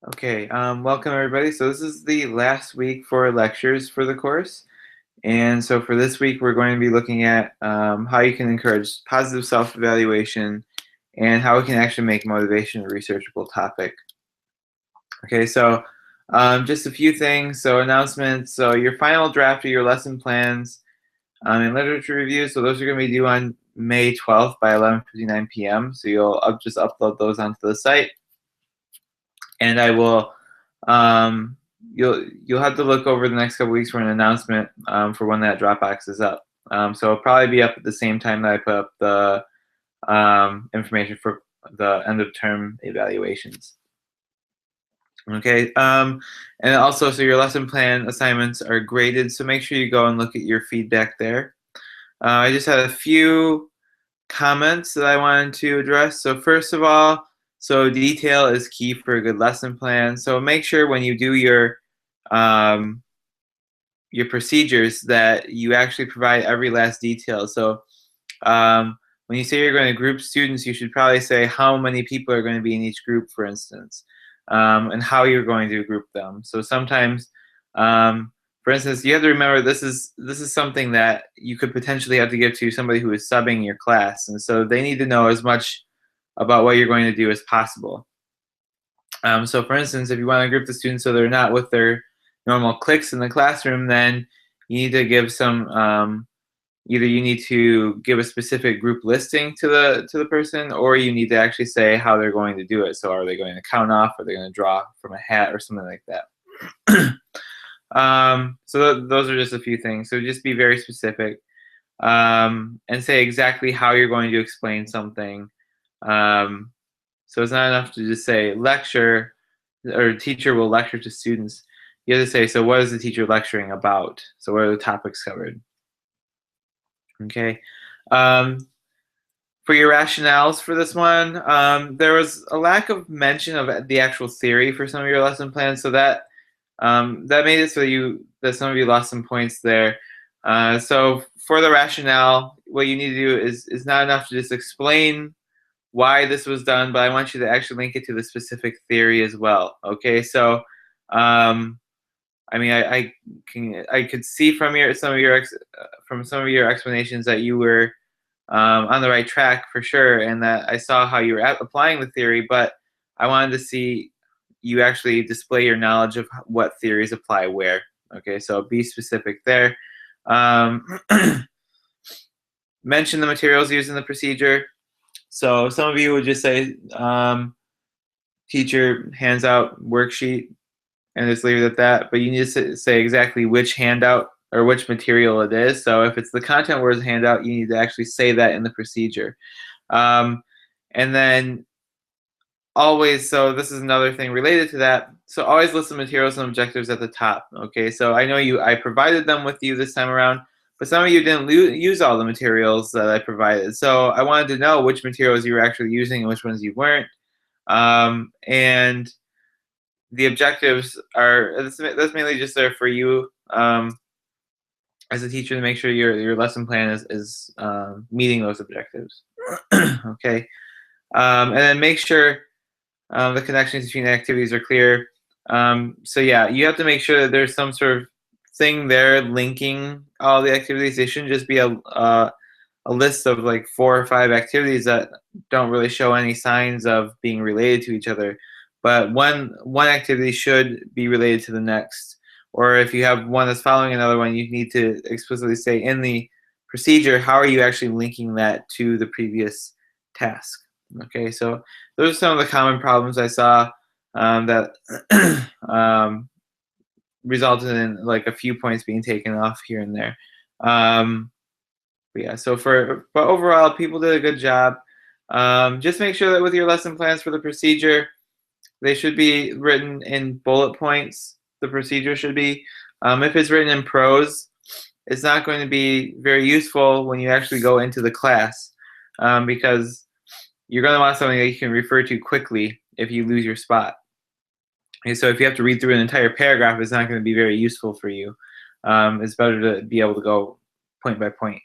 Okay, welcome everybody. So this is the last week for lectures for the course. And so for this week, we're going to be looking at how you can encourage positive self-evaluation and how we can actually make motivation a researchable topic. Okay, so just a few things. So announcements. So your final draft of your lesson plans and literature reviews. So those are going to be due on May 12th by 11:59 p.m. So you'll just upload those onto the site. And I will you'll have to look over the next couple weeks for an announcement for when that Dropbox is up. So it'll probably be up at the same time that I put up the information for the end of term evaluations. Okay, and also, so your lesson plan assignments are graded, so make sure you go and look at your feedback there. I just had a few comments that I wanted to address. So first of all, so detail is key for a good lesson plan. So make sure when you do your procedures that you actually provide every last detail. So when you say you're going to group students, you should probably say how many people are going to be in each group, for instance, and how you're going to group them. So sometimes, for instance, you have to remember this is something that you could potentially have to give to somebody who is subbing your class, and so they need to know as much about what you're going to do as possible. So for instance, if you want to group the students so they're not with their normal cliques in the classroom, then you need to give some either you need to give a specific group listing to the person, or you need to actually say how they're going to do it. So are they going to count off? Are they going to draw from a hat or something like that? So those are just a few things. So just be very specific and say exactly how you're going to explain something. So it's not enough to just say lecture or teacher will lecture to students. You have to say, so what is the teacher lecturing about? So what are the topics covered? Okay. For your rationales for this one, there was a lack of mention of the actual theory for some of your lesson plans, so that made it so that some of you lost some points there. So for the rationale, what you need to do is not enough to just explain why this was done, but I want you to actually link it to the specific theory as well. Okay, so I mean, I could see from some of your explanations that you were on the right track for sure, and that I saw how you were applying the theory, but I wanted to see you actually display your knowledge of what theories apply where. Okay, so be specific there. Mention the materials used in the procedure. So some of you would just say, teacher hands out worksheet, and just leave it at that. But you need to say exactly which handout or which material it is. So if it's the content words handout, you need to actually say that in the procedure. And then always, so this is another thing related to that. So always list the materials and objectives at the top. Okay, so I know I provided them with you this time around, but some of you didn't use all the materials that I provided. So I wanted to know which materials you were actually using and which ones you weren't. And the objectives are, that's mainly just there for you as a teacher to make sure your lesson plan is meeting those objectives. Okay, and then make sure the connections between activities are clear. So yeah, you have to make sure that there's some sort of thing there linking all the activities. They shouldn't just be a list of like 4 or 5 activities that don't really show any signs of being related to each other. But one activity should be related to the next. Or if you have one that's following another one, you need to explicitly say in the procedure, how are you actually linking that to the previous task? Okay, so those are some of the common problems I saw that resulted in like a few points being taken off here and there. But yeah, so but overall, people did a good job. Just make sure that with your lesson plans for the procedure, they should be written in bullet points. The procedure should be. If it's written in prose, it's not going to be very useful when you actually go into the class because you're going to want something that you can refer to quickly if you lose your spot. Okay, so if you have to read through an entire paragraph, it's not going to be very useful for you. It's better to be able to go point by point.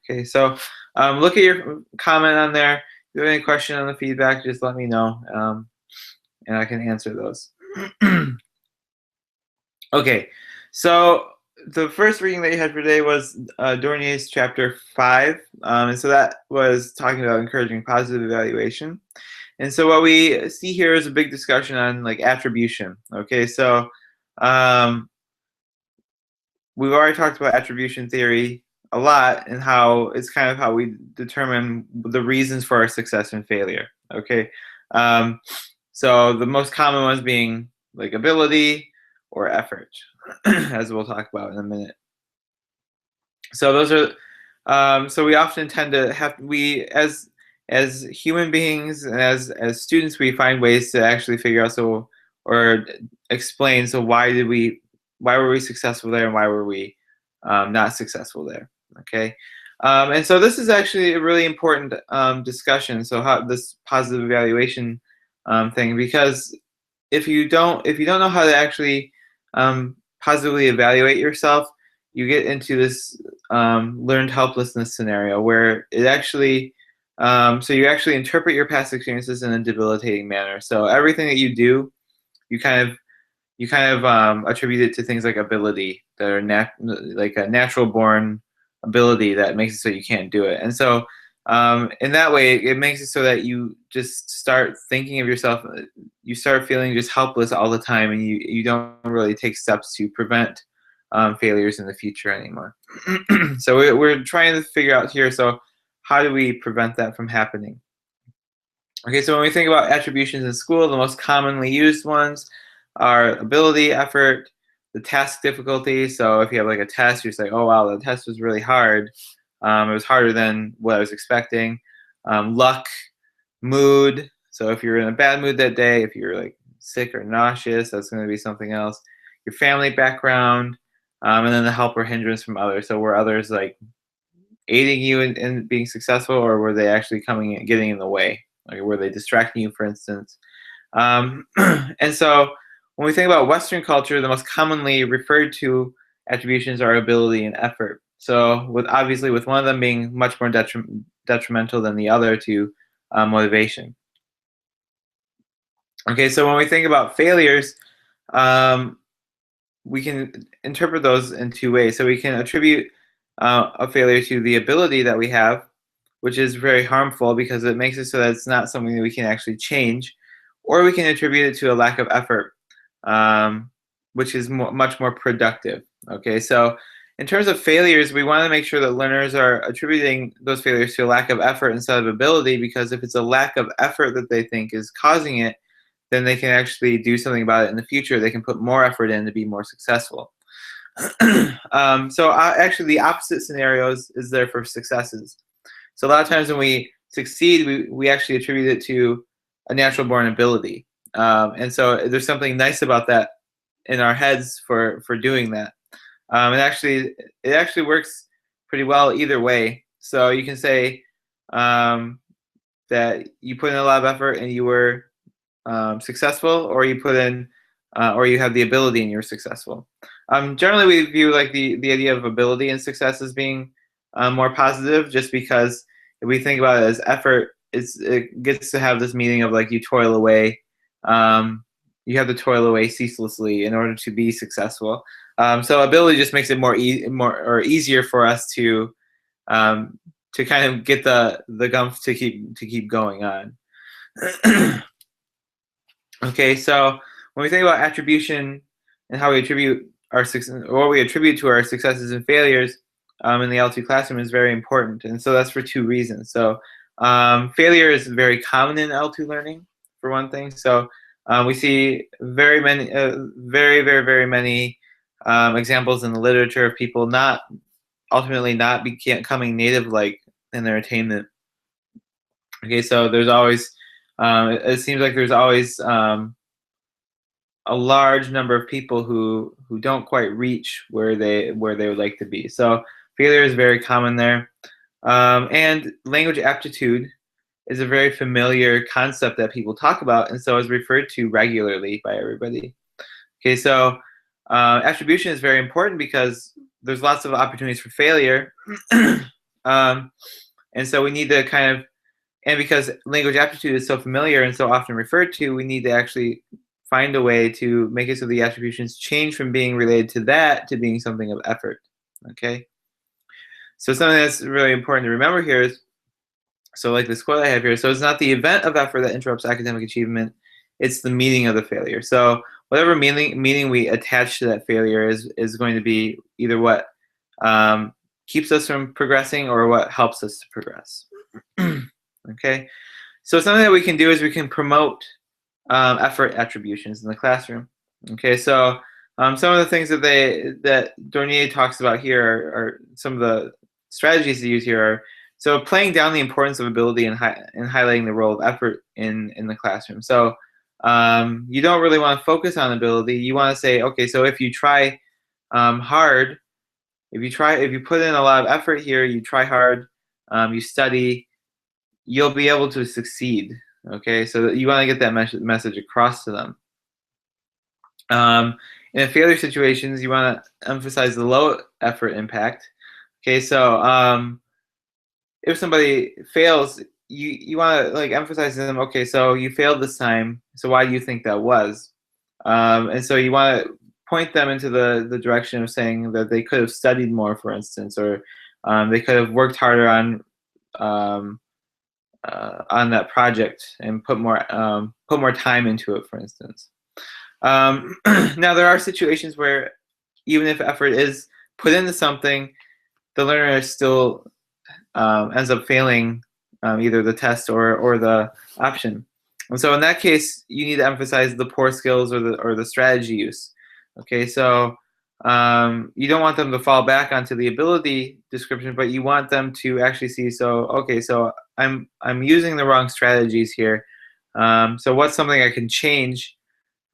Okay, so look at your comment on there. If you have any question on the feedback, just let me know. and I can answer those. Okay, so the first reading that you had for today was Dornier's chapter 5, and so that was talking about encouraging positive evaluation. And so what we see here is a big discussion on like attribution. Okay, so we've already talked about attribution theory a lot and how it's kind of how we determine the reasons for our success and failure. Okay, so the most common ones being like ability or effort, as we'll talk about in a minute. So those are, so we often tend to have, as human beings and as students, we find ways to actually figure out or explain, so why were we successful there and why were we not successful there, okay? And so this is actually a really important discussion, so how this positive evaluation thing, because if you don't know how to actually positively evaluate yourself, you get into this learned helplessness scenario where it actually, so you actually interpret your past experiences in a debilitating manner. So everything that you do, you kind of attribute it to things like ability that are like a natural born ability that makes it so you can't do it. And so in that way, it makes it so that you just start thinking of yourself, you start feeling just helpless all the time, and you don't really take steps to prevent failures in the future anymore. So we're trying to figure out here, so how do we prevent that from happening? Okay, so when we think about attributions in school, the most commonly used ones are ability, effort, the task difficulty. So if you have like a test, you're saying, oh wow, the test was really hard. It was harder than what I was expecting. Luck, mood. So if you're in a bad mood that day, if you're like sick or nauseous, that's going to be something else. Your family background, and then the help or hindrance from others. So were others like aiding you in being successful, or were they actually coming and getting in the way? Like, were they distracting you, for instance? And so when we think about Western culture, the most commonly referred to attributions are ability and effort. So obviously with one of them being much more detrimental than the other to motivation. Okay, so when we think about failures, we can interpret those in two ways. So we can attribute a failure to the ability that we have, which is very harmful because it makes it so that it's not something that we can actually change, or we can attribute it to a lack of effort, which is much more productive. Okay, so in terms of failures, we want to make sure that learners are attributing those failures to a lack of effort instead of ability, because if it's a lack of effort that they think is causing it, then they can actually do something about it in the future. They can put more effort in to be more successful. So actually the opposite scenarios is there for successes. So a lot of times when we succeed, we actually attribute it to a natural born ability. And so there's something nice about that in our heads for doing that. It actually works pretty well either way. So you can say that you put in a lot of effort and you were successful, or you put in, or you have the ability and you're successful. Generally, we view like the idea of ability and success as being more positive, just because if we think about it as effort, it gets to have this meaning of like you toil away. You have to toil away ceaselessly in order to be successful. So ability just makes it more easier for us to kind of get the gumph to keep going on. Okay, so when we think about attribution and how we attribute our success, or what we attribute to our successes and failures in the L2 classroom is very important, and so that's for two reasons. So failure is very common in L2 learning, for one thing. So we see very many examples in the literature of people ultimately not becoming native like in their attainment. Okay, so there's always it seems like there's always a large number of people who don't quite reach where they would like to be. So failure is very common there, and language aptitude is a very familiar concept that people talk about, and so is referred to regularly by everybody. Okay, so attribution is very important because there's lots of opportunities for failure, and so we need to kind of And because language aptitude is so familiar and so often referred to, we need to actually find a way to make it so the attributions change from being related to that to being something of effort. Okay? So something that's really important to remember here is, so like this quote I have here, so it's not the event of effort that interrupts academic achievement, it's the meaning of the failure. So whatever meaning we attach to that failure is going to be either what keeps us from progressing or what helps us to progress. Okay, so something that we can do is we can promote effort attributions in the classroom. Okay, so some of the things that Dornier talks about here are some of the strategies to use here are, so playing down the importance of ability and highlighting the role of effort in the classroom. So you don't really want to focus on ability. You want to say, okay, so if you try hard, if you put in a lot of effort here, you try hard, you study, you'll be able to succeed. Okay, so you want to get that message across to them. In failure situations, you want to emphasize the low effort impact. Okay, so if somebody fails, you want to like emphasize to them, okay, so you failed this time, so why do you think that was? And so you want to point them into the direction of saying that they could have studied more, for instance, or they could have worked harder on that project and put more time into it, for instance. Now there are situations where even if effort is put into something, the learner still ends up failing either the test or the option. And so in that case, you need to emphasize the poor skills or the strategy use. Okay, so you don't want them to fall back onto the ability description, but you want them to actually see, so okay, so I'm using the wrong strategies here. So what's something I can change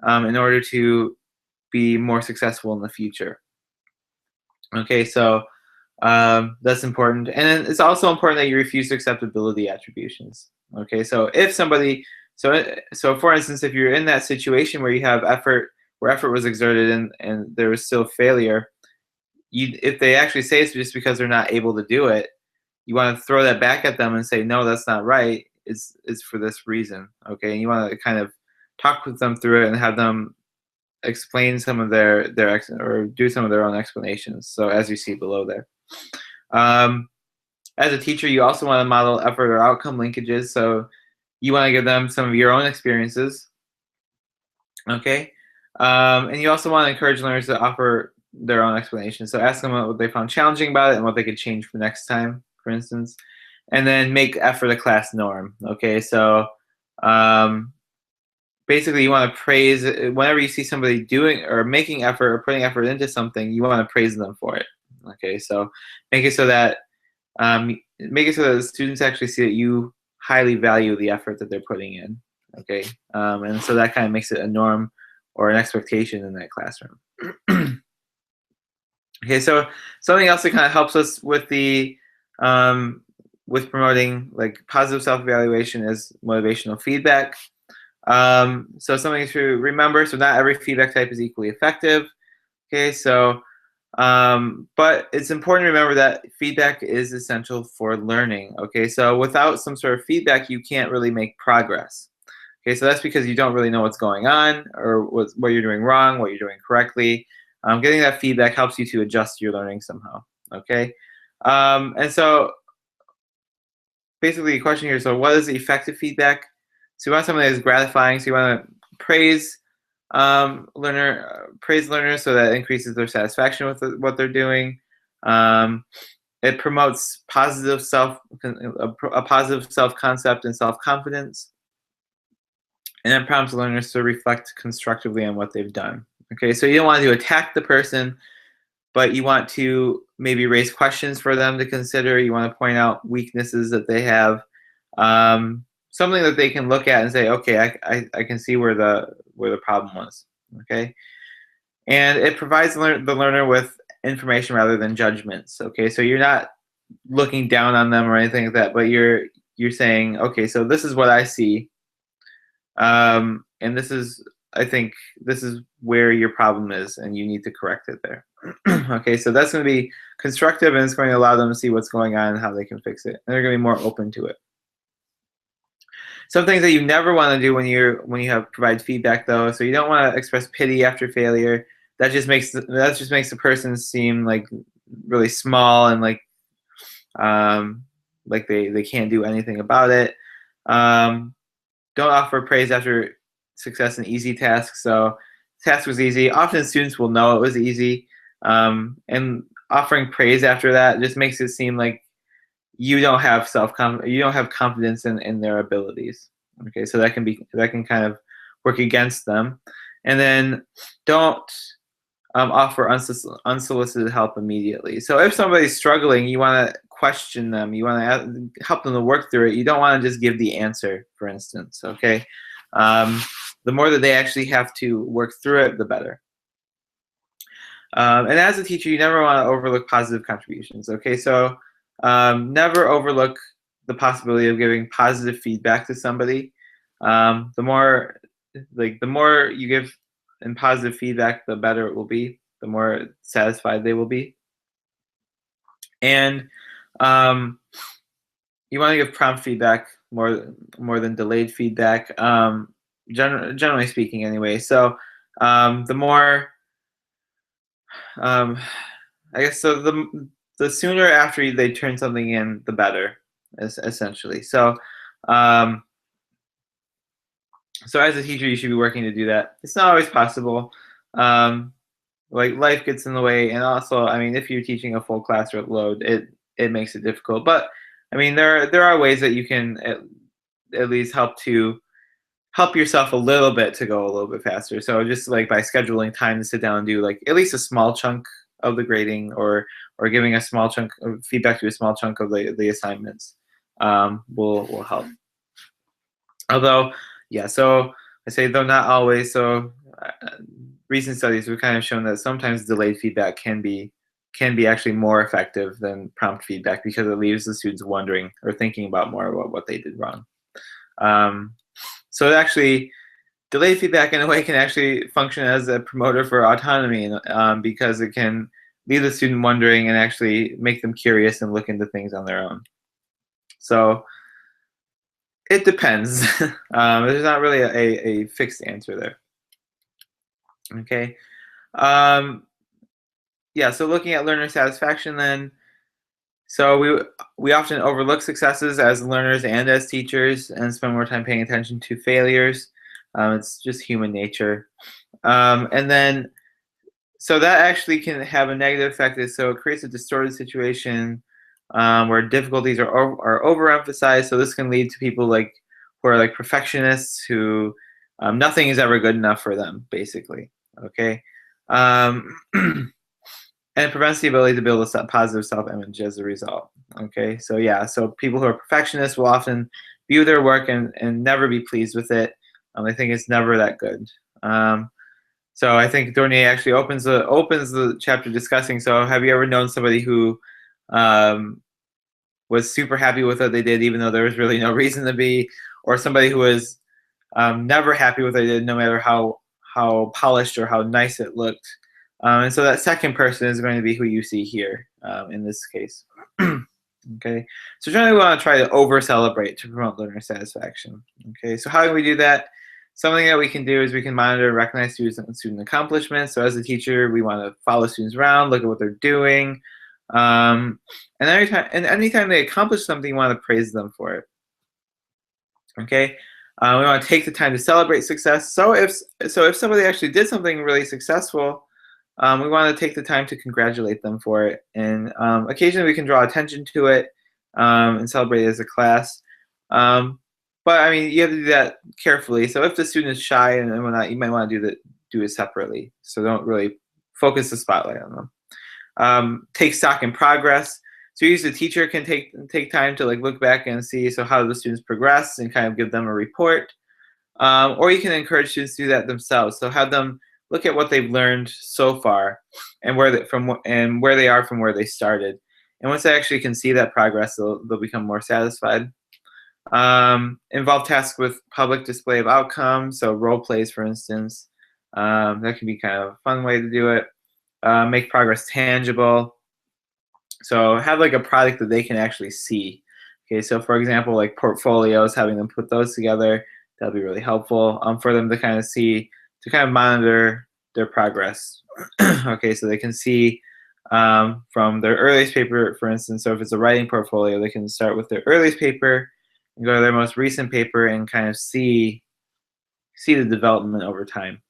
in order to be more successful in the future? Okay, so that's important. And then it's also important that you refuse to accept ability attributions. Okay, so if somebody, so for instance, if you're in that situation where you have effort, where effort was exerted and there was still failure, if they actually say it's just because they're not able to do it, you want to throw that back at them and say, no, that's not right. It's for this reason. Okay, and you want to kind of talk with them through it and have them explain some of their or do some of their own explanations. So as you see below there. As a teacher, you also want to model effort or outcome linkages. So you want to give them some of your own experiences. Okay. And you also want to encourage learners to offer their own explanations. So ask them what they found challenging about it and what they could change for next time, for instance. And then make effort a class norm. Okay. So basically, you want to praise whenever you see somebody doing or making effort or putting effort into something, you want to praise them for it. Okay, so make it so that the students actually see that you highly value the effort that they're putting in. Okay, and so that kind of makes it a norm or an expectation in that classroom. Okay, so something else that kind of helps us with the with promoting like positive self-evaluation is motivational feedback. So something to remember, so not every feedback type is equally effective. Okay, so but it's important to remember that feedback is essential for learning. Okay, so without some sort of feedback, you can't really make progress. Okay, so that's because you don't really know what's going on or what you're doing wrong, what you're doing correctly. Getting that feedback helps you to adjust your learning somehow. Okay, and so basically the question here, so what is the effective feedback? So you want something that is gratifying. So you want to praise learners so that increases their satisfaction with what they're doing. It promotes a positive self-concept and self-confidence, and it prompts learners to reflect constructively on what they've done. Okay, so you don't want to attack the person, but you want to maybe raise questions for them to consider. You want to point out weaknesses that they have, something that they can look at and say, okay, I can see where the problem was. Okay, and it provides the learner with information rather than judgments. Okay, so you're not looking down on them or anything like that, but you're saying, okay, so this is what I see, and I think this is where your problem is, and you need to correct it there. Okay, so that's going to be constructive, and it's going to allow them to see what's going on and how they can fix it, and they're going to be more open to it. Some things that you never want to do when you have provide feedback though. So you don't want to express pity after failure. That just makes the person seem like really small and like they can't do anything about it. Don't offer praise after success in easy tasks. So task was easy. Often students will know it was easy, and offering praise after that just makes it seem like you don't have confidence in their abilities. Okay, so that can kind of work against them. And then don't offer unsolicited help immediately. So if somebody's struggling, you want to question them. You want to help them to work through it. You don't want to just give the answer, for instance. Okay, the more that they actually have to work through it, the better. And as a teacher, you never want to overlook positive contributions. Okay, so never overlook the possibility of giving positive feedback to somebody. The more you give in positive feedback, the better it will be. The more satisfied they will be. And you want to give prompt feedback more than delayed feedback. Generally speaking, anyway. So the more I guess so the sooner after they turn something in, the better, essentially. So, so as a teacher, you should be working to do that. It's not always possible. Like life gets in the way, and also, I mean, if you're teaching a full class load, it makes it difficult. But I mean, there are ways that you can at least help yourself a little bit to go a little bit faster. So just like by scheduling time to sit down and do like at least a small chunk of the grading, or giving a small chunk of feedback to a small chunk of the assignments will help. Although, yeah, so I say though not always. So recent studies have kind of shown that sometimes delayed feedback can be actually more effective than prompt feedback, because it leaves the students wondering or thinking about more about what they did wrong. So actually, delayed feedback in a way can actually function as a promoter for autonomy, because it can leave the student wondering and actually make them curious and look into things on their own. So it depends. There's not really a fixed answer there. Okay. Yeah, so looking at learner satisfaction then. So we often overlook successes as learners and as teachers, and spend more time paying attention to failures. It's just human nature. And then, so that actually can have a negative effect. So it creates a distorted situation where difficulties are overemphasized. So this can lead to people who are like perfectionists, who nothing is ever good enough for them, basically. Okay. And it prevents the ability to build a positive self-image as a result. Okay, so yeah, so people who are perfectionists will often view their work and never be pleased with it. I think it's never that good. So I think Dornier actually opens the chapter discussing. So have you ever known somebody who was super happy with what they did, even though there was really no reason to be, or somebody who was never happy with what they did, no matter how polished or how nice it looked? And so that second person is going to be who you see here in this case. Okay, so generally we want to try to over-celebrate to promote learner satisfaction. Okay, so how do we do that? Something that we can do is we can monitor and recognize student accomplishments. So as a teacher, we want to follow students around, look at what they're doing. And anytime they accomplish something, you want to praise them for it. Okay, we want to take the time to celebrate success. So if somebody actually did something really successful, we want to take the time to congratulate them for it. And occasionally we can draw attention to it and celebrate it as a class. But I mean, you have to do that carefully. So if the student is shy and whatnot, you might want to do it separately. So don't really focus the spotlight on them. Take stock in progress. So usually the teacher can take time to look back and see how the students progress and kind of give them a report. Or you can encourage students to do that themselves. So have them look at what they've learned so far and where they are from where they started. And once they actually can see that progress, they'll become more satisfied. Involve tasks with public display of outcomes, so role plays, for instance. That can be kind of a fun way to do it. Make progress tangible. So have a product that they can actually see. Okay, so for example, like portfolios, having them put those together, that'll be really helpful for them to kind of see, to kind of monitor their progress. Okay, so they can see from their earliest paper, for instance, so if it's a writing portfolio, they can start with their earliest paper and go to their most recent paper and kind of see the development over time.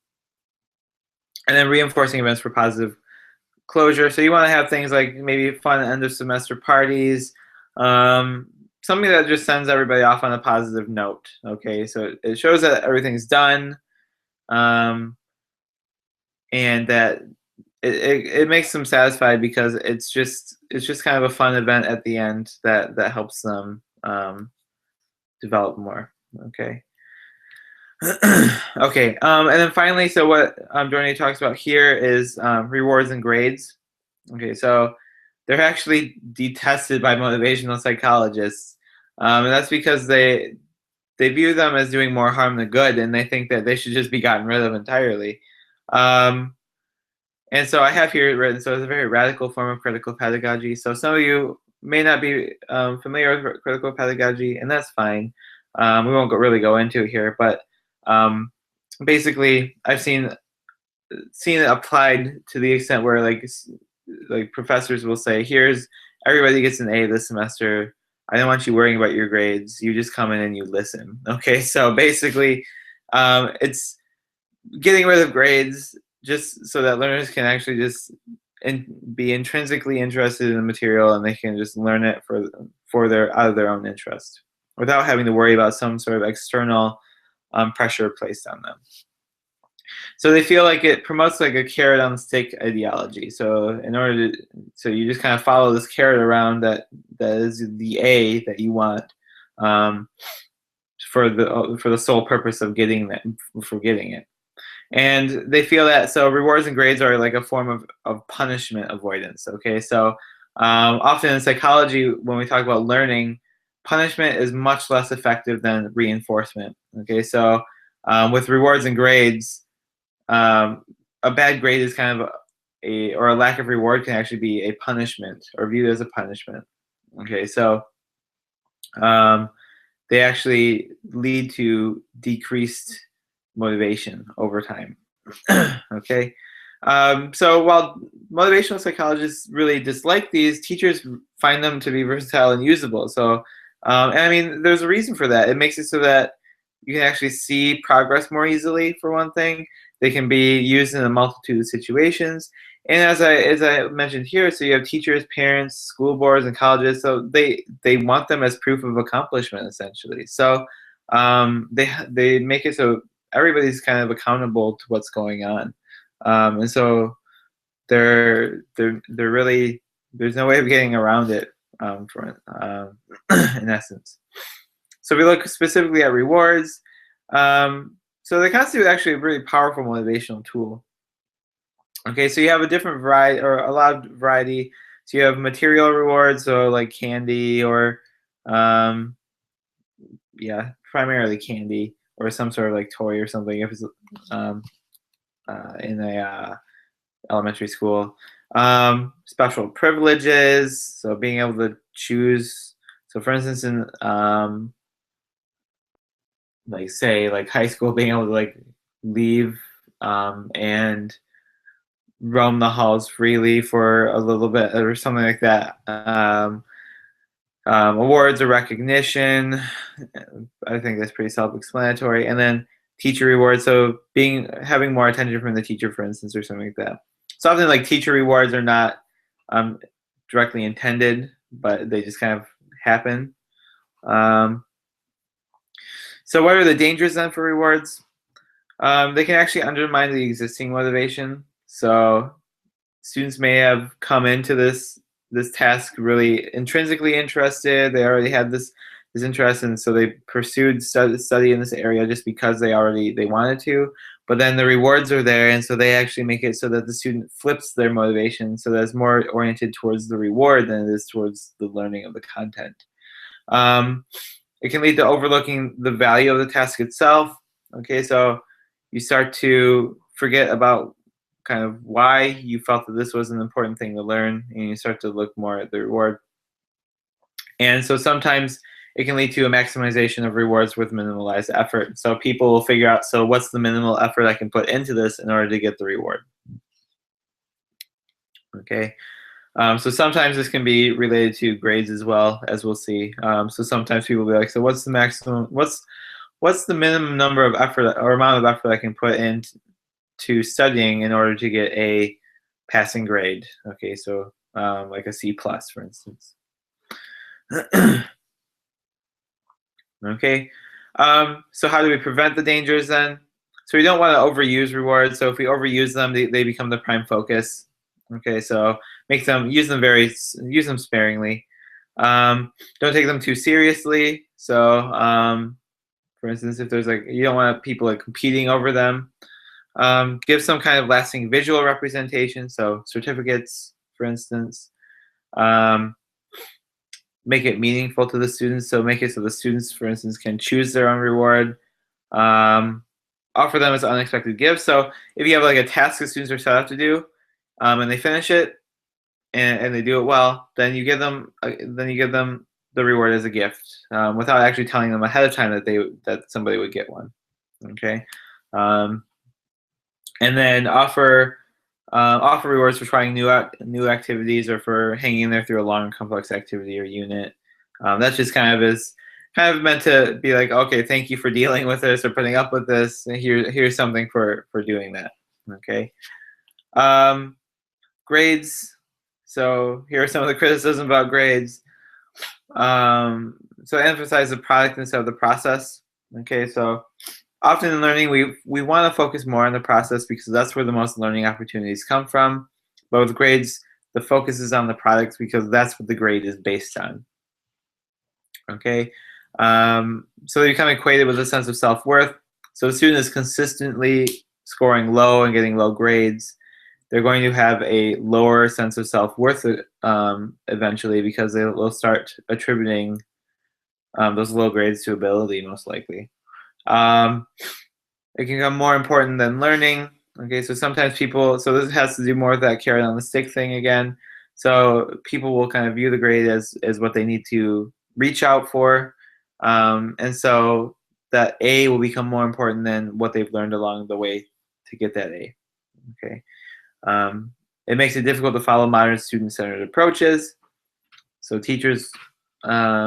And then reinforcing events for positive closure. So you want to have things like maybe fun end of semester parties, something that just sends everybody off on a positive note. Okay, so it shows that everything's done, and that it makes them satisfied because it's just kind of a fun event at the end that helps them develop more. Okay. Okay, and then finally, so what Dorney talks about here is rewards and grades. Okay, so they're actually detested by motivational psychologists, and that's because they view them as doing more harm than good, and they think that they should just be gotten rid of entirely. And so I have here written, so it's a very radical form of critical pedagogy. So some of you may not be familiar with critical pedagogy, and that's fine. We won't really go into it here, but basically, I've seen it applied to the extent where like professors will say, "Here's everybody gets an A this semester. I don't want you worrying about your grades. You just come in and you listen." Okay, so basically, it's getting rid of grades just so that learners can actually just be intrinsically interested in the material and they can just learn it for their out of their own interest without having to worry about some sort of external pressure placed on them. So they feel like it promotes like a carrot on the stick ideology. So in order to, so you just kind of follow this carrot around that is the A that you want for the sole purpose of getting it. And they feel that so rewards and grades are like a form of punishment avoidance. Okay, so often in psychology, when we talk about learning, punishment is much less effective than reinforcement. Okay, so with rewards and grades, a bad grade is kind of or a lack of reward can actually be a punishment or viewed as a punishment. Okay, so they actually lead to decreased motivation over time. Okay, so while motivational psychologists really dislike these, teachers find them to be versatile and usable. So, and I mean, there's a reason for that. It makes it so that you can actually see progress more easily, for one thing. They can be used in a multitude of situations. And as I mentioned here, so you have teachers, parents, school boards, and colleges. So they want them as proof of accomplishment, essentially. So they make it so everybody's kind of accountable to what's going on, and so they're really, there's no way of getting around it, in essence. So we look specifically at rewards. So they constitute actually a really powerful motivational tool. Okay, so you have a different variety, or a lot of variety. So you have material rewards, so like candy, or yeah, primarily candy, or some sort of like toy or something if it's in a elementary school. Special privileges, so being able to choose. So for instance, in like say like high school, being able to like leave and roam the halls freely for a little bit or something like that. Awards or recognition, I think that's pretty self-explanatory. And then teacher rewards, so having more attention from the teacher, for instance, or something like that. So often like teacher rewards are not directly intended, but they just kind of happen. So what are the dangers then for rewards? They can actually undermine the existing motivation. So students may have come into this task really intrinsically interested. They already had this interest, and so they pursued study in this area just because they wanted to. But then the rewards are there, and so they actually make it so that the student flips their motivation, so that it's more oriented towards the reward than it is towards the learning of the content. It can lead to overlooking the value of the task itself. Okay, so you start to forget about kind of why you felt that this was an important thing to learn, and you start to look more at the reward. And so sometimes it can lead to a maximization of rewards with minimalized effort. So people will figure out, so what's the minimal effort I can put into this in order to get the reward? Okay. So sometimes this can be related to grades as well, as we'll see. So sometimes people will be like, so what's the maximum, what's the minimum number of effort or amount of effort I can put into studying in order to get a passing grade? Okay, so like a C plus, for instance. Okay, so how do we prevent the dangers then? So we don't want to overuse rewards. So if we overuse them, they become the prime focus. Okay, so use them sparingly. Don't take them too seriously. So for instance, if there's like, you don't want people like competing over them. Give some kind of lasting visual representation. So certificates, for instance. Make it meaningful to the students. So make it so the students, for instance, can choose their own reward. Offer them as unexpected gifts. So if you have like a task the students are set up to do, and they finish it, and they do it well, then you give them the reward as a gift, without actually telling them ahead of time that somebody would get one. Okay, and then offer rewards for trying new activities or for hanging in there through a long and complex activity or unit. That's just kind of meant to be like, okay, thank you for dealing with this or putting up with this. Here's something for doing that. Okay. Grades. So here are some of the criticism about grades. So emphasize the productness of the process. Okay, so often in learning, we want to focus more on the process because that's where the most learning opportunities come from. But with grades, the focus is on the products because that's what the grade is based on. Okay, so they become equated with a sense of self-worth. So the student is consistently scoring low and getting low grades. They're going to have a lower sense of self-worth eventually because they'll start attributing those low grades to ability, most likely. It can become more important than learning. Okay, so sometimes so this has to do more with that carrot on the stick thing again. So people will kind of view the grade as what they need to reach out for. And so that A will become more important than what they've learned along the way to get that A. Okay. It makes it difficult to follow modern student-centered approaches. So teachers have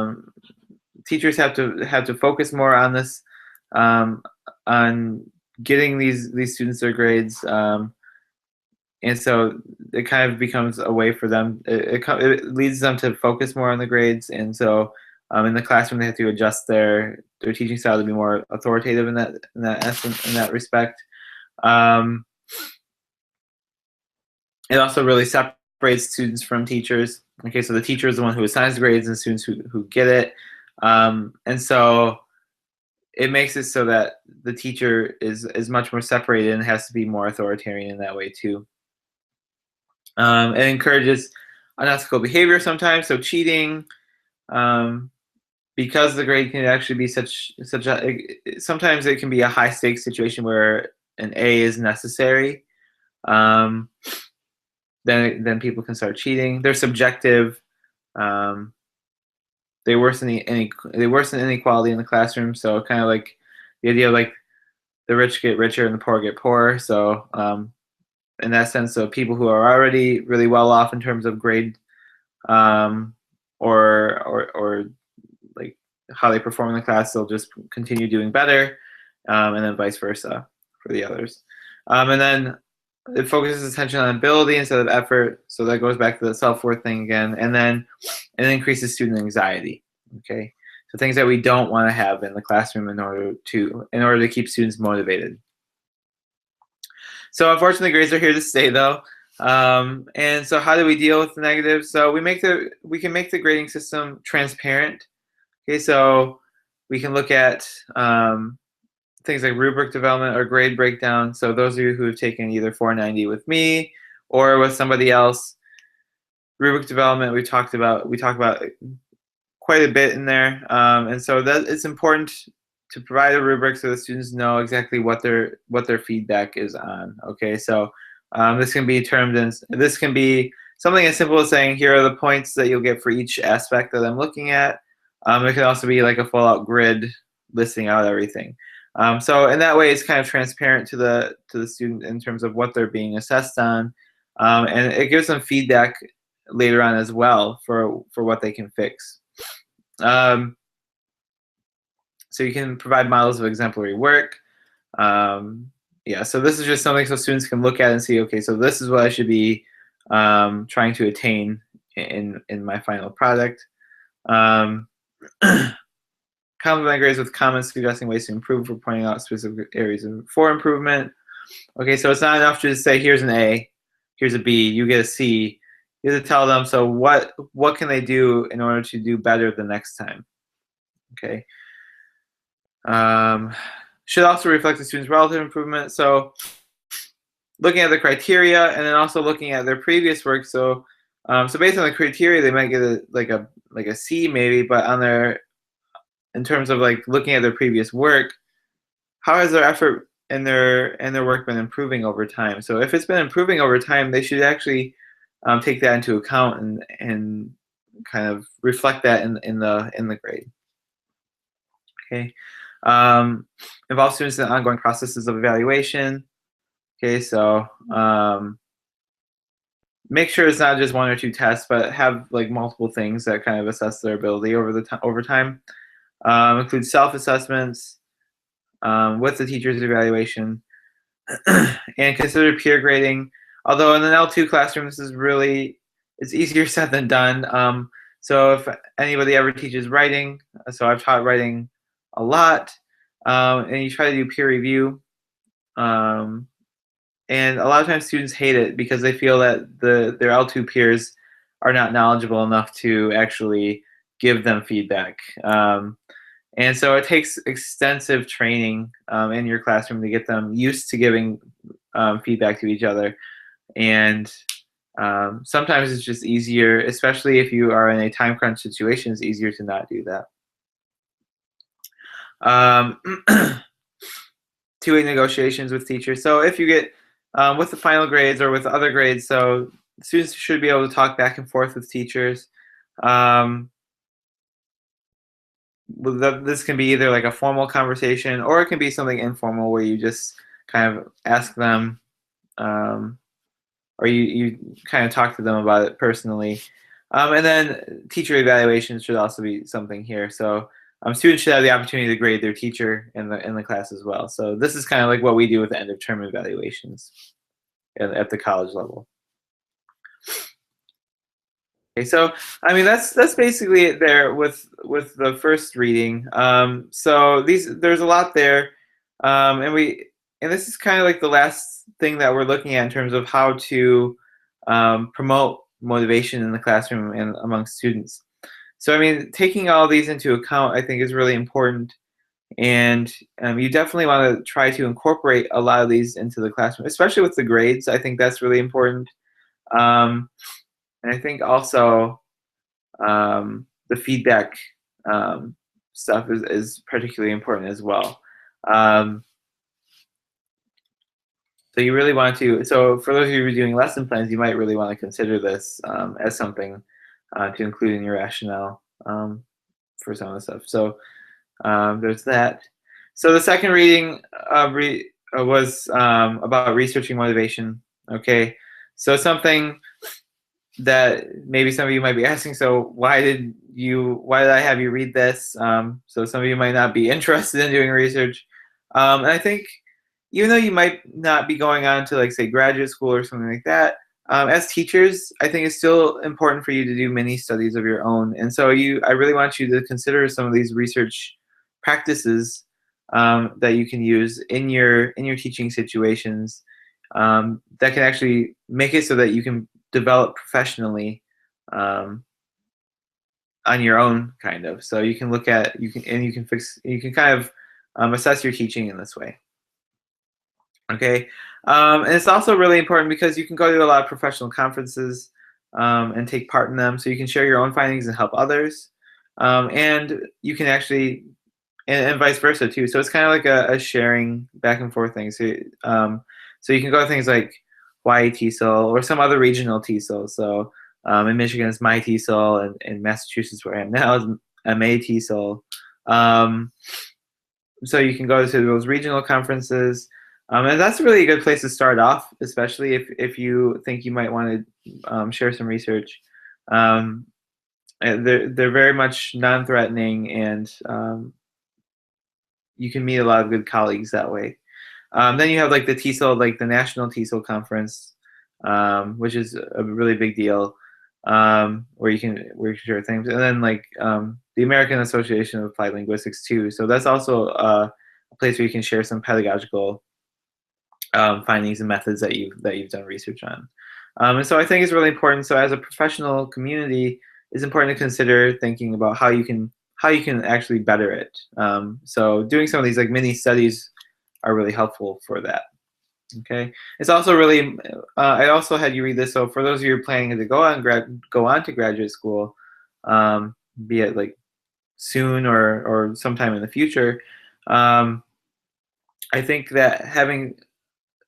to focus more on this, on getting these students their grades, and so it kind of becomes a way for them. It leads them to focus more on the grades, and so in the classroom they have to adjust their teaching style to be more authoritative in that respect. It also really separates students from teachers. Okay, so the teacher is the one who assigns grades and students who get it. And so it makes it so that the teacher is much more separated and has to be more authoritarian in that way too. It encourages unethical behavior sometimes, so cheating, because the grade can actually be sometimes it can be a high stakes situation where an A is necessary. Then people can start cheating. They're subjective. They worsen inequality in the classroom. So kind of like the idea of like the rich get richer and the poor get poorer. So in that sense, so people who are already really well off in terms of grade, or like how they perform in the class, they'll just continue doing better, and then vice versa for the others. And then it focuses attention on ability instead of effort, so that goes back to the self-worth thing again, and then it increases student anxiety. Okay, so things that we don't want to have in the classroom in order to keep students motivated. So unfortunately, grades are here to stay, though. And so how do we deal with the negatives? So we can make the grading system transparent. Okay, so we can look at things like rubric development or grade breakdown. So those of you who have taken either 490 with me or with somebody else, rubric development we talk about quite a bit in there, and so that it's important to provide a rubric so the students know exactly what their feedback is on. Okay, so this can be something as simple as saying, here are the points that you'll get for each aspect that I'm looking at. It can also be like a full-out grid listing out everything. So in that way, it's kind of transparent to the student in terms of what they're being assessed on, and it gives them feedback later on as well for what they can fix. So you can provide models of exemplary work. Yeah, so this is just something so students can look at and see, okay, so this is what I should be trying to attain in my final product. Compliment grades with comments suggesting ways to improve or pointing out specific areas for improvement. Okay, so it's not enough to just say, here's an A, here's a B, you get a C. You have to tell them, so what can they do in order to do better the next time? Okay. Should also reflect the student's relative improvement. So looking at the criteria and then also looking at their previous work. So so based on the criteria, they might get like a C maybe, but on their, in terms of like looking at their previous work, how has their effort and their work been improving over time? So if it's been improving over time, they should actually take that into account and kind of reflect that in the grade. Okay. Involve students in ongoing processes of evaluation. Okay, so make sure it's not just one or two tests, but have like multiple things that kind of assess their ability over time. Include self-assessments with the teacher's evaluation, and consider peer grading. Although in an L2 classroom, this is really, it's easier said than done. So if anybody ever teaches writing, so I've taught writing a lot, and you try to do peer review, and a lot of times students hate it because they feel that their L2 peers are not knowledgeable enough to actually give them feedback. And so it takes extensive training in your classroom to get them used to giving feedback to each other. And sometimes it's just easier, especially if you are in a time crunch situation, it's easier to not do that. Two-way negotiations with teachers. So if you get with the final grades or with other grades, so students should be able to talk back and forth with teachers. This can be either like a formal conversation or it can be something informal where you just kind of ask them or you kind of talk to them about it personally. And then teacher evaluations should also be something here. So students should have the opportunity to grade their teacher in the class as well. So this is kind of like what we do with the end of term evaluations at the college level. Okay, so I mean that's basically it there with the first reading. So there's a lot there, and this is kind of like the last thing that we're looking at in terms of how to promote motivation in the classroom and among students. So I mean, taking all these into account, I think is really important, and you definitely want to try to incorporate a lot of these into the classroom, especially with the grades. I think that's really important. And I think also the feedback stuff is particularly important as well. So you really want to, so for those of you who are doing lesson plans, you might really want to consider this as something to include in your rationale for some of the stuff. So there's that. So the second reading was about researching motivation. Okay, so something that maybe some of you might be asking, so why did I have you read this? So some of you might not be interested in doing research. And I think even though you might not be going on to like say graduate school or something like that, as teachers, I think it's still important for you to do mini studies of your own. And so I really want you to consider some of these research practices that you can use in your teaching situations that can actually make it so that you can develop professionally on your own, kind of. So you can look at you can kind of assess your teaching in this way. Okay, and it's also really important because you can go to a lot of professional conferences and take part in them, so you can share your own findings and help others, and you can actually and vice versa too. So it's kind of like a sharing back and forth thing. So so you can go to things like Hawaii TESOL or some other regional TESOL. So in Michigan, it's my TESOL, and in Massachusetts, where I am now, is MA TESOL. So you can go to those regional conferences. And that's really a good place to start off, especially if you think you might want to share some research. And they're very much non-threatening, and you can meet a lot of good colleagues that way. Then you have like the TESOL, like the National TESOL Conference, which is a really big deal, where you can share things. And then like the American Association of Applied Linguistics too. So that's also a place where you can share some pedagogical findings and methods that you've done research on. And so I think it's really important. So as a professional community, it's important to consider thinking about how you can actually better it. So doing some of these like mini studies are really helpful for that. Okay, it's also really. I also had you read this. So for those of you who are planning to go on to graduate school, be it like soon or sometime in the future, I think that having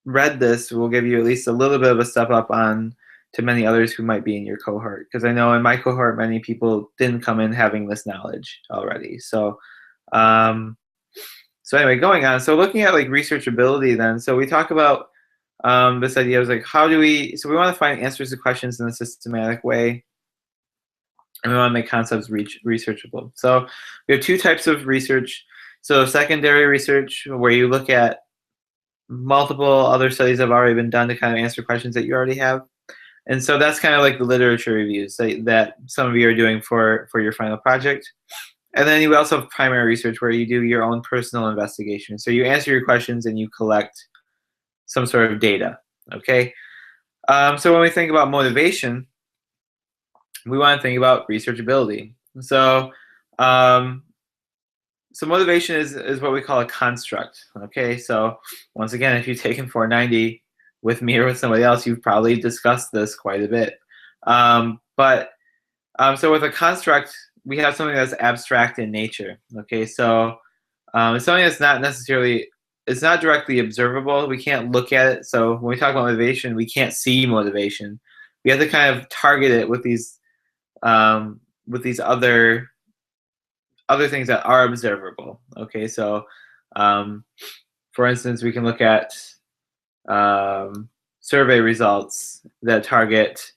read this will give you at least a little bit of a step up on to many others who might be in your cohort. Because I know in my cohort, many people didn't come in having this knowledge already. So, so anyway, going on. So looking at like researchability then. So we talk about this idea of like, how do we, so we want to find answers to questions in a systematic way. And we want to make concepts researchable. So we have two types of research. So secondary research, where you look at multiple other studies that have already been done to kind of answer questions that you already have. And so that's kind of like the literature reviews that some of you are doing for your final project. And then you also have primary research, where you do your own personal investigation. So you answer your questions and you collect some sort of data, okay? So when we think about motivation, we want to think about researchability. So, so motivation is what we call a construct, okay? So once again, if you've taken 490 with me or with somebody else, you've probably discussed this quite a bit. So with a construct, we have something that's abstract in nature, okay? So it's something that's not necessarily, it's not directly observable. We can't look at it. So when we talk about motivation, we can't see motivation. We have to kind of target it with these other things that are observable. Okay, so for instance, we can look at survey results that target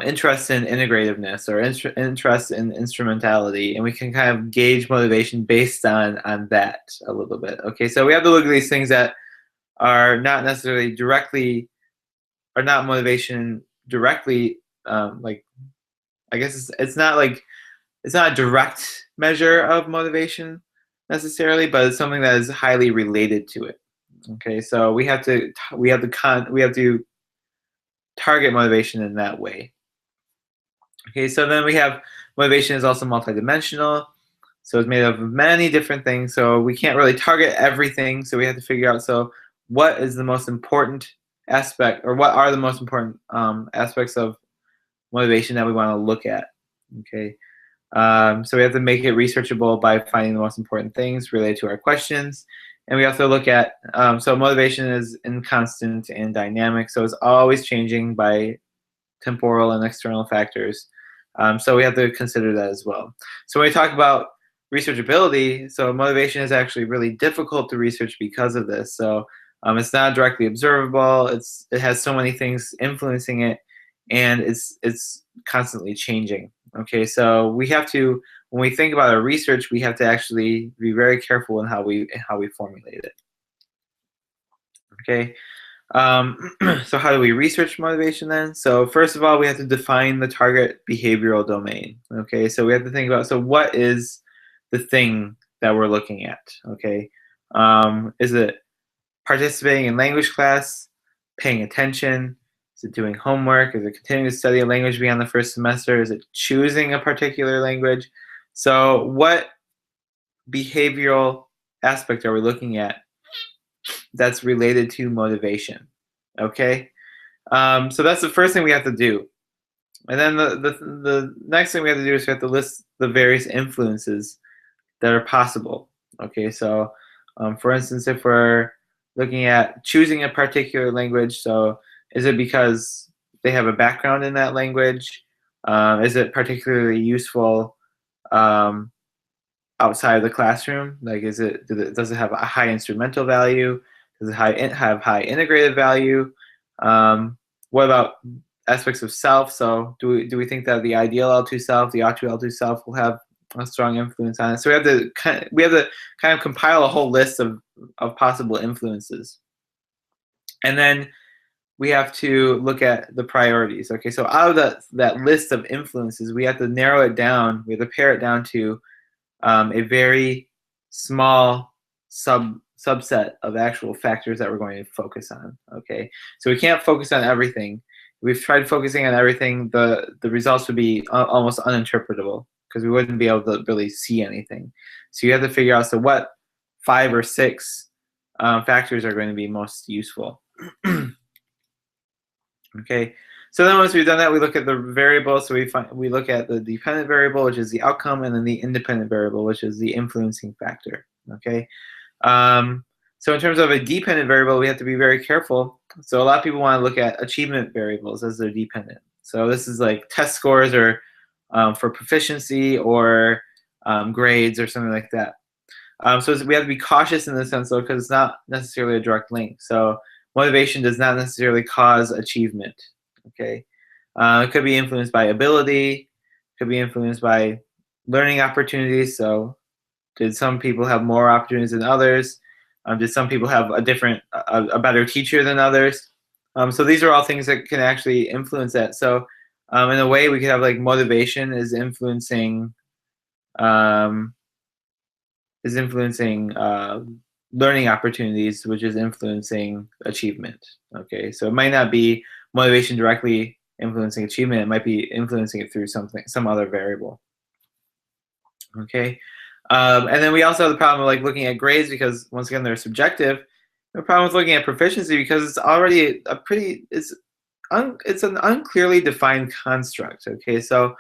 interest in integrativeness or interest in instrumentality, and we can kind of gauge motivation based on that a little bit. Okay, so we have to look at these things that are not necessarily directly, are not motivation directly, like, I guess it's not like, it's not a direct measure of motivation necessarily, but it's something that is highly related to it. Okay, so we have to target motivation in that way. Okay, so then we have motivation is also multidimensional. So it's made up of many different things. So we can't really target everything. So we have to figure out, so what is the most important aspect, or what are the most important aspects of motivation that we want to look at? Okay. So we have to make it researchable by finding the most important things related to our questions. And we also look at, so motivation is inconstant and dynamic, so it's always changing by temporal and external factors. So we have to consider that as well. So when we talk about researchability, so motivation is actually really difficult to research because of this. So it's not directly observable, it has so many things influencing it, and it's constantly changing. Okay, so we have to, when we think about our research, we have to actually be very careful in how we formulate it. Okay, so how do we research motivation then? So first of all, we have to define the target behavioral domain. Okay, so we have to think about, so what is the thing that we're looking at? Okay, is it participating in language class, paying attention? Is it doing homework? Is it continuing to study a language beyond the first semester? Is it choosing a particular language? So what behavioral aspect are we looking at that's related to motivation? Okay, so that's the first thing we have to do. And then the next thing we have to do is we have to list the various influences that are possible. Okay, so for instance, if we're looking at choosing a particular language, so is it because they have a background in that language? Is it particularly useful outside of the classroom? Like, does it have a high instrumental value? Does it have high integrated value? What about aspects of self? So do we think that the ideal L2 self, the ought-to L2 self will have a strong influence on it? So we have to kind of compile a whole list of possible influences. And then we have to look at the priorities. Okay, so out of that list of influences, we have to narrow it down. We have to pare it down to a very small subset of actual factors that we're going to focus on. Okay, so we can't focus on everything. We've tried focusing on everything. The results would be almost uninterpretable because we wouldn't be able to really see anything. So you have to figure out, so what 5 or 6 factors are going to be most useful. Okay, so then once we've done that, we look at the variables. So we look at the dependent variable, which is the outcome, and then the independent variable, which is the influencing factor. Okay, so in terms of a dependent variable, we have to be very careful. So a lot of people want to look at achievement variables as their dependent. So this is like test scores or for proficiency or grades or something like that. So we have to be cautious in this sense, though, because it's not necessarily a direct link. So motivation does not necessarily cause achievement. Okay, it could be influenced by ability, could be influenced by learning opportunities. So did some people have more opportunities than others? Did some people have a better teacher than others? So these are all things that can actually influence that. So in a way, we could have like motivation is influencing learning opportunities, which is influencing achievement. Okay, so it might not be motivation directly influencing achievement. It might be influencing it through some other variable. Okay, and then we also have the problem of like looking at grades because once again they're subjective. The problem with looking at proficiency because it's already it's an unclearly defined construct. Okay, so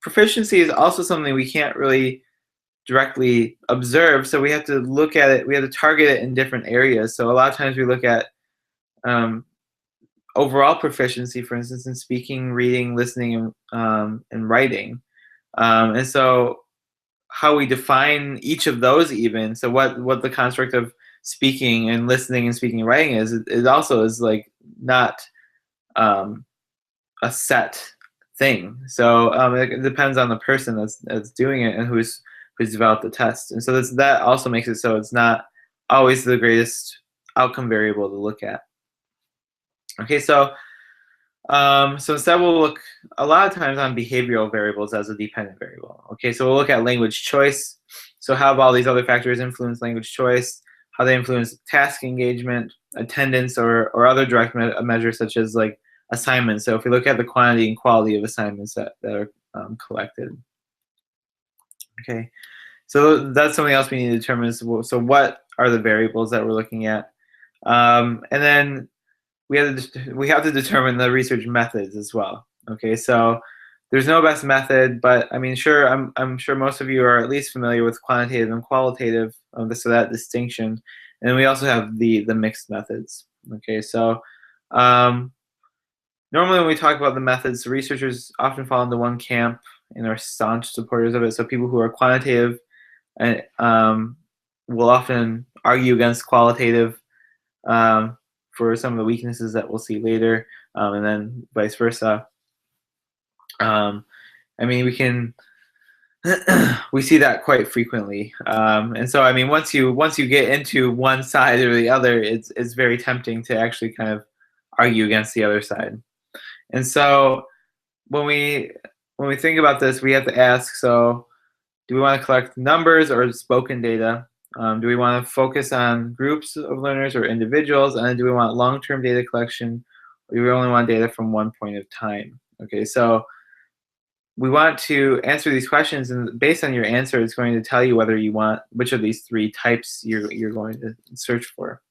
proficiency is also something we can't really directly observe, so we have to look at it. We have to target it in different areas. So a lot of times we look at overall proficiency, for instance, in speaking, reading, listening, and writing. And so how we define each of those, even so, what the construct of speaking and listening and speaking and writing is, it also is like not a set thing. So it depends on the person that's doing it and who's developed the test. And so that also makes it so it's not always the greatest outcome variable to look at. Okay, so instead we'll look a lot of times on behavioral variables as a dependent variable. Okay, so we'll look at language choice. So how have all these other factors influence language choice? How they influence task engagement, attendance, or other direct measures such as like assignments. So if we look at the quantity and quality of assignments that are collected. Okay, so that's something else we need to determine. So what are the variables that we're looking at? And then we have to determine the research methods as well. Okay, so there's no best method, but I mean, sure, I'm sure most of you are at least familiar with quantitative and qualitative, so that distinction. And then we also have the mixed methods. Okay, so normally when we talk about the methods, researchers often fall into one camp and are staunch supporters of it. So people who are quantitative and will often argue against qualitative for some of the weaknesses that we'll see later, and then vice versa. I mean, we see that quite frequently, and so I mean, once you get into one side or the other, it's very tempting to actually kind of argue against the other side. And so when we think about this, we have to ask: so, do we want to collect numbers or spoken data? Do we want to focus on groups of learners or individuals? And then do we want long-term data collection, or do we only want data from one point of time? Okay, so we want to answer these questions, and based on your answer, it's going to tell you whether you want which of these 3 types you're going to search for.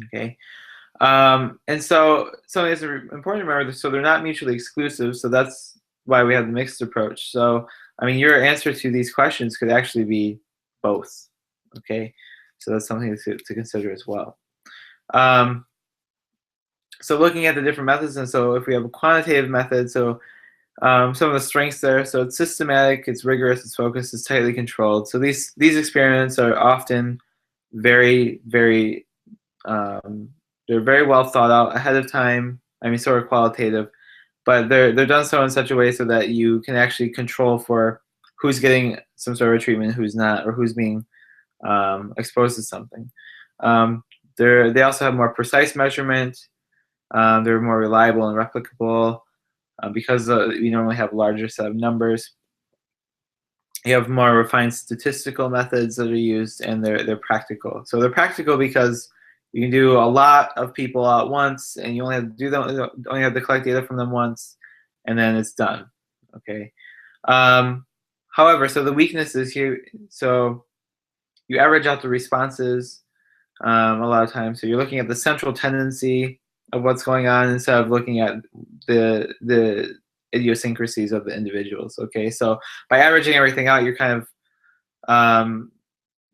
Okay, and so something that's important to remember. So they're not mutually exclusive. So that's why we have the mixed approach. So I mean, your answer to these questions could actually be both. Okay, so that's something to consider as well. So looking at the different methods, and so if we have a quantitative method, so Some of the strengths there. So it's systematic, it's rigorous, it's focused, it's tightly controlled. So these experiments are often very, very they're very well thought out ahead of time. I mean, sort of qualitative, but they're done so in such a way so that you can actually control for who's getting some sort of treatment, who's not, or who's being exposed to something. They also have more precise measurement. They're more reliable and replicable because you normally have a larger set of numbers. You have more refined statistical methods that are used, and they're practical. So they're practical because you can do a lot of people at once, and you only have to do them, only have to collect data from them once, and then it's done. Okay. However, so the weakness is here. So you average out the responses a lot of times. So you're looking at the central tendency of what's going on instead of looking at the idiosyncrasies of the individuals. Okay, so by averaging everything out, you're kind of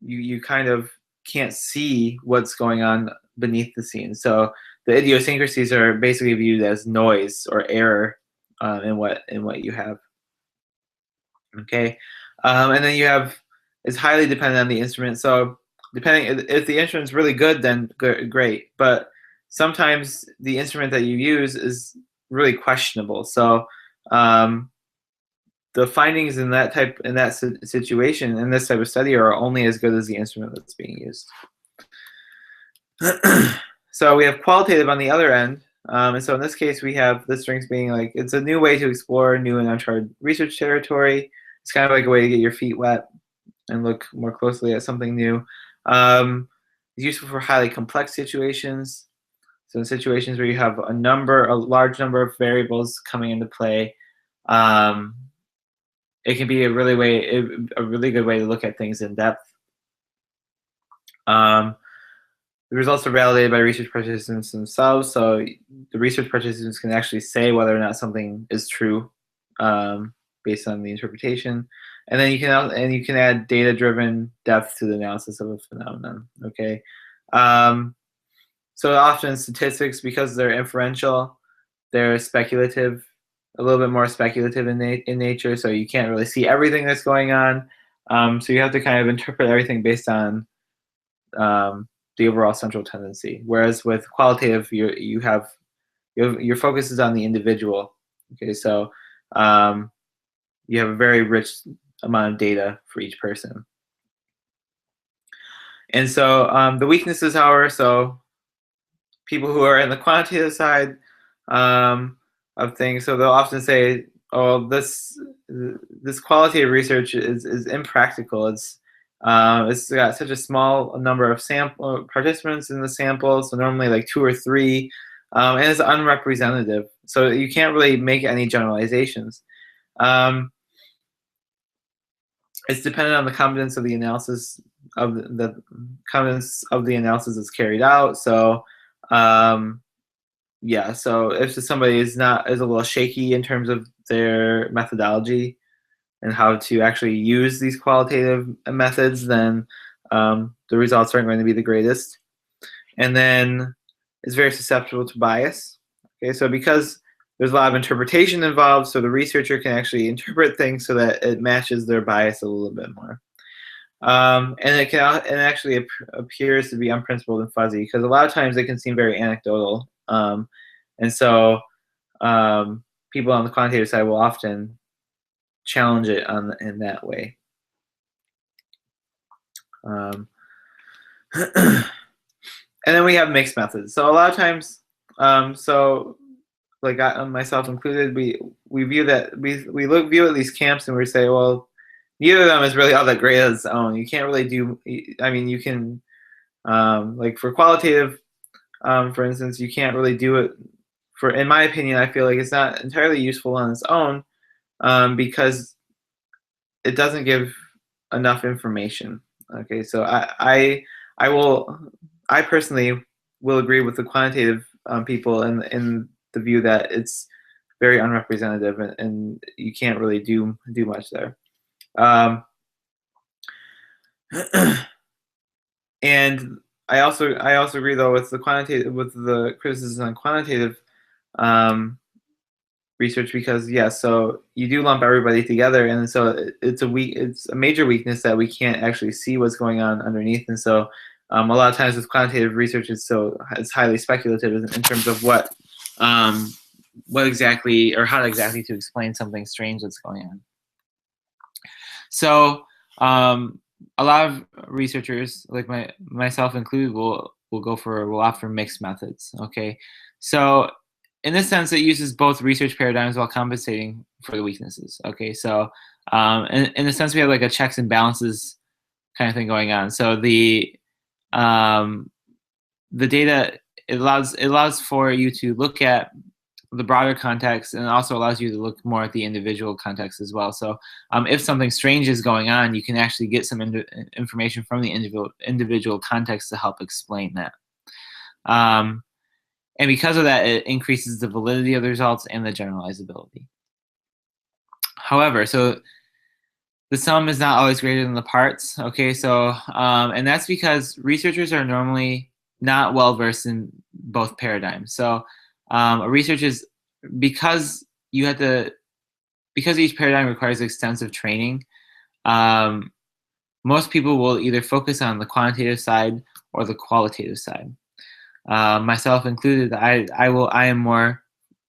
you kind of can't see what's going on beneath the scenes. So the idiosyncrasies are basically viewed as noise or error in what you have. Okay, and then you have it's highly dependent on the instrument. So depending if the instrument's really good, then great. But sometimes the instrument that you use is really questionable. So the findings in that situation in this type of study are only as good as the instrument that's being used. So we have qualitative on the other end. And so in this case, we have the strengths being like it's a new way to explore new and uncharted research territory. It's kind of like a way to get your feet wet and look more closely at something new. It's useful for highly complex situations. So in situations where you have a large number of variables coming into play, it can be a really good way to look at things in depth. The results are validated by research participants themselves, so the research participants can actually say whether or not something is true based on the interpretation. And then you can add data-driven depth to the analysis of a phenomenon. Okay, so often statistics, because they're inferential, they're speculative, a little bit more speculative in nature. So you can't really see everything that's going on. So you have to kind of interpret everything based on the overall central tendency. Whereas with qualitative, your focus is on the individual. Okay, so you have a very rich amount of data for each person. And so the weaknesses, however, so people who are in the quantitative side of things, so they'll often say, "Oh, this qualitative research is impractical. It's got such a small number of participants in the sample, so normally like 2 or 3, and it's unrepresentative. So you can't really make any generalizations. It's dependent on the competence of the analysis that's carried out. So yeah, so if somebody is a little shaky in terms of their methodology and how to actually use these qualitative methods, then the results aren't going to be the greatest. And then it's very susceptible to bias. Okay, so because there's a lot of interpretation involved, so the researcher can actually interpret things so that it matches their bias a little bit more. And it actually appears to be unprincipled and fuzzy because a lot of times it can seem very anecdotal. And so people on the quantitative side will often challenge it in that way. And then we have mixed methods. So a lot of times, so like myself included, we view at these camps and we say, well, neither of them is really all that great on its own. You can't really do. I mean, you can like for qualitative, for instance, you can't really do it. In my opinion, I feel like it's not entirely useful on its own because it doesn't give enough information. Okay, so I personally will agree with the quantitative people in the view that it's very unrepresentative and you can't really do much there. And I also agree though with the criticism on quantitative research because so you do lump everybody together, and so it's a major weakness that we can't actually see what's going on underneath, and so a lot of times with quantitative research, it's highly speculative in terms of what exactly or how exactly to explain something strange that's going on. So a lot of researchers, like myself included, will opt for mixed methods. Okay, so in this sense, it uses both research paradigms while compensating for the weaknesses. Okay, so in a sense, we have like a checks and balances kind of thing going on. So the data, it allows for you to look at the broader context, and it also allows you to look more at the individual context as well. So if something strange is going on, you can actually get some information from the individual context to help explain that. And because of that, it increases the validity of the results and the generalizability. However, so the sum is not always greater than the parts. Okay, so and that's because researchers are normally not well versed in both paradigms. So a research is because each paradigm requires extensive training. Most people will either focus on the quantitative side or the qualitative side. Myself included, I am more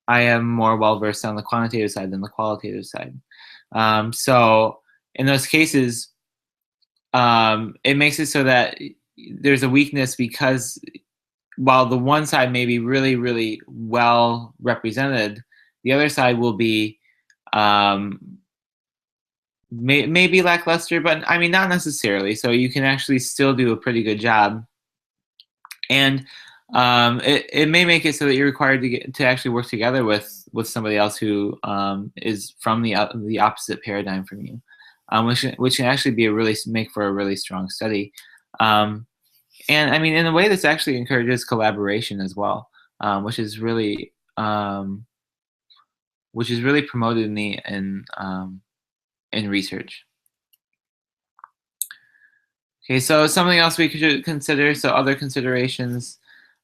well versed on the quantitative side than the qualitative side. So in those cases, it makes it so that there's a weakness because while the one side may be really, really well represented, the other side will be maybe lackluster, but I mean, not necessarily. So you can actually still do a pretty good job. And it may make it so that you're required to actually work together with somebody else who is from the opposite paradigm from you, which can actually make for a really strong study. And I mean, in a way, this actually encourages collaboration as well, which is really promoted in research. Okay, so something else we could consider. So other considerations.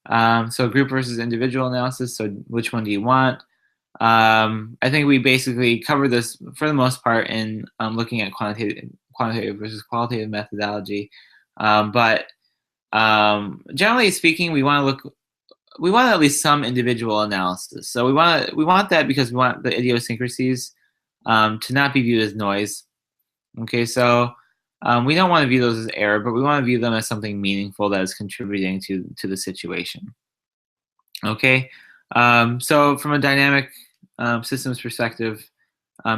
So group versus individual analysis. So which one do you want? I think we basically covered this for the most part in looking at quantitative versus qualitative methodology. But generally speaking, we want at least some individual analysis. So we want that because we want the idiosyncrasies to not be viewed as noise. Okay, so we don't want to view those as error, but we want to view them as something meaningful that is contributing to the situation. Okay, so from a dynamic systems perspective,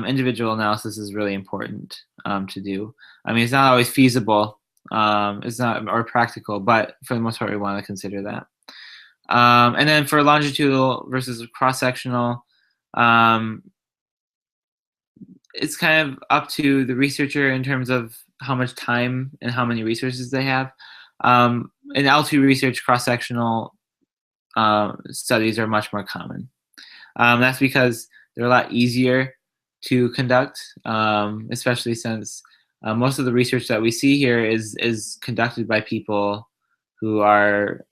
individual analysis is really important to do. I mean, it's not always feasible. It's not or practical, but for the most part, we want to consider that. And then for longitudinal versus cross-sectional, it's kind of up to the researcher in terms of how much time and how many resources they have. In L2 research, cross-sectional studies are much more common. That's because they're a lot easier to conduct, especially since most of the research that we see here is conducted by people who are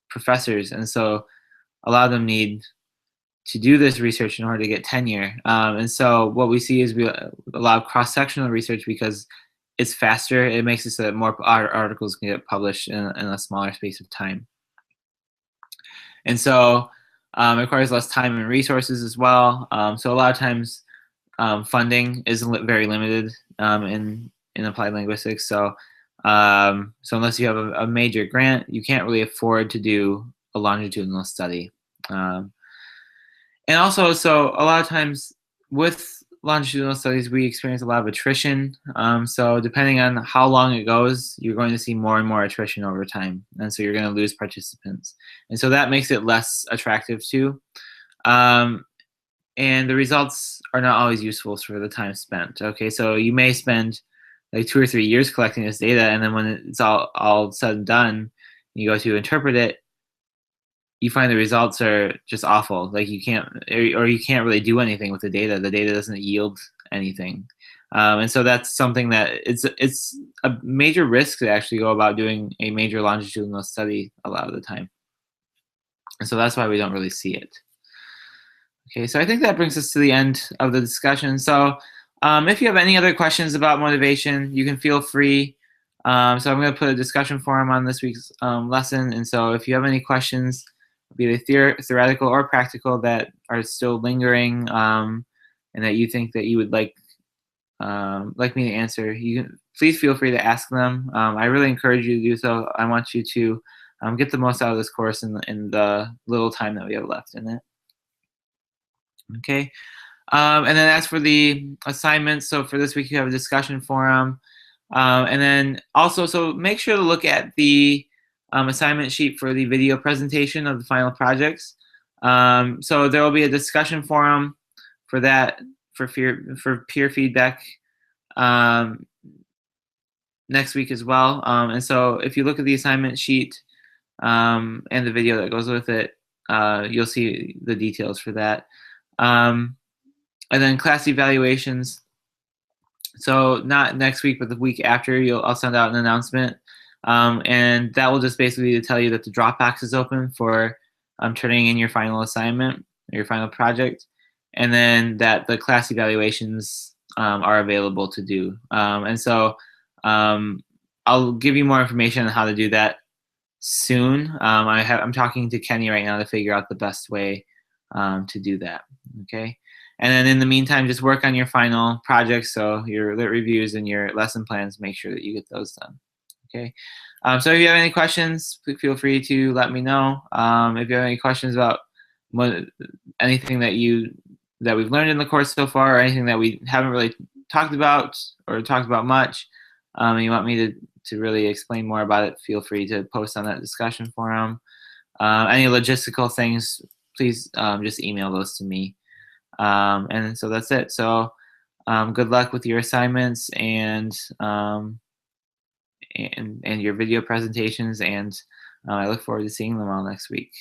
professors, and so a lot of them need to do this research in order to get tenure. And so what we see is a lot of cross-sectional research because it's faster. It makes it so that more articles can get published in a smaller space of time. And so it requires less time and resources as well. So a lot of times funding is very limited in applied linguistics. So unless you have a major grant, you can't really afford to do a longitudinal study. And also, so a lot of times with longitudinal studies, we experience a lot of attrition. So depending on how long it goes, you're going to see more and more attrition over time. And so you're going to lose participants. And so that makes it less attractive too. And the results are not always useful for the time spent. Okay, so you may spend like 2 or 3 years collecting this data, and then when it's all said and done, you go to interpret it, you find the results are just awful. Like you can't really do anything with the data. The data doesn't yield anything. And so that's something that it's a major risk to actually go about doing a major longitudinal study a lot of the time. And so that's why we don't really see it. Okay, so I think that brings us to the end of the discussion. So if you have any other questions about motivation, you can feel free. So I'm going to put a discussion forum on this week's lesson. And so if you have any questions, be they theoretical or practical, that are still lingering and that you think that you would like me to answer, you can please feel free to ask them. I really encourage you to do so. I want you to get the most out of this course in the little time that we have left in it. Okay. And then as for the assignments, so for this week you have a discussion forum. And then also, so make sure to look at the assignment sheet for the video presentation of the final projects. So there will be a discussion forum for that, for peer feedback next week as well. And so if you look at the assignment sheet and the video that goes with it, you'll see the details for that. And then class evaluations. So not next week, but the week after, I'll send out an announcement, and that will just basically tell you that the Dropbox is open for turning in your final assignment or your final project, and then that the class evaluations are available to do. And so I'll give you more information on how to do that soon. I'm talking to Kenny right now to figure out the best way to do that. Okay. And then in the meantime, just work on your final projects. So your lit reviews and your lesson plans, make sure that you get those done. Okay. So if you have any questions, please feel free to let me know. If you have any questions about anything that we've learned in the course so far, or anything that we haven't really talked about or talked about much, and you want me to really explain more about it, feel free to post on that discussion forum. Any logistical things, please just email those to me. And so that's it. So good luck with your assignments and your video presentations, and I look forward to seeing them all next week.